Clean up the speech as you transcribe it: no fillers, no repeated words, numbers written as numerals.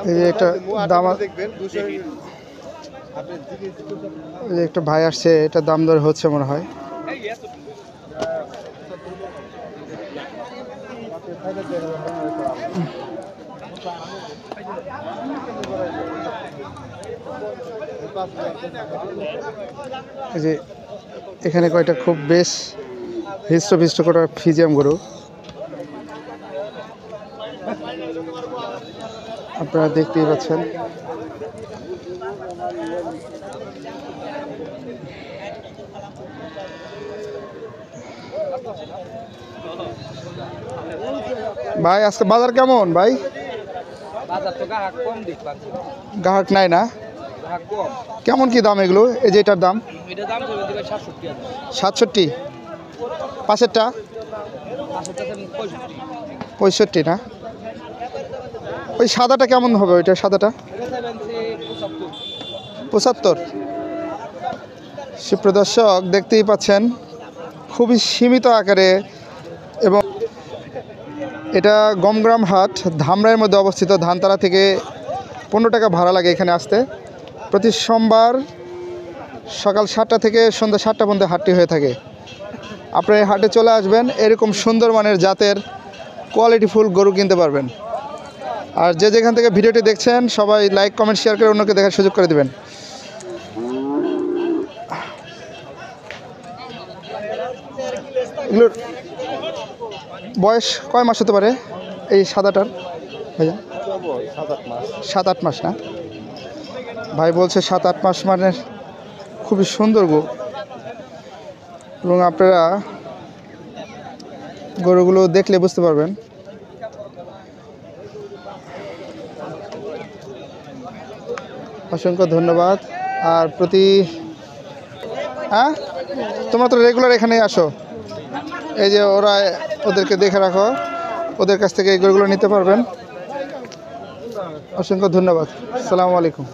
এই যে একটা দাম একটা ভাই আসছে, এটা দাম দর হচ্ছে মনে হয়। এই যে এখানে কয়টা খুব বেশ হৃষ্টপুষ্ট করা ফিজিয়াম গরু আপনারা দেখতেই পাচ্ছেন। ভাই আজকে বাজার কেমন ভাই? গ্রাহক নাই না? কেমন কি দাম এগুলো? এই যে এটার দাম 67, পাশেরটা 65 না? ওই সাদাটা কেমন হবে? ওইটা সাদাটা 75। সুপ্রদর্শক দেখতেই পাচ্ছেন খুবই সীমিত আকারে, এবং এটা গমগ্রাম হাট ধামরাইয়ের মধ্যে অবস্থিত। ধানতলা থেকে 15 টাকা ভাড়া লাগে এখানে আসতে। প্রতি সোমবার সকাল 7টা থেকে সন্ধ্যা 7টা পর্যন্ত হাটটি হয়ে থাকে। আপনারা এই হাটে চলে আসবেন, এরকম সুন্দর মানের জাতের কোয়ালিটিফুল গরু কিনতে পারবেন। আর যে যেখান থেকে ভিডিওটি দেখছেন সবাই লাইক কমেন্ট শেয়ার করে অন্যকে দেখার সুযোগ করে দেবেন। এগুলোর বয়স কয় মাস হতে পারে এই সাদাটার ভাইয়া? 7-8 মাস না? ভাই বলছে 7-8 মাস, মানে খুবই সুন্দর গরু। এবং আপনারা গরুগুলো দেখলে বুঝতে পারবেন। অসংখ্য ধন্যবাদ। আর হ্যাঁ, তোমরা তো রেগুলার এখানে আসো, এই যে ওদেরকে দেখে রাখো, ওদের কাছ থেকে এই গরুগুলো নিতে পারবেন। অসংখ্য ধন্যবাদ। আসসালামু আলাইকুম।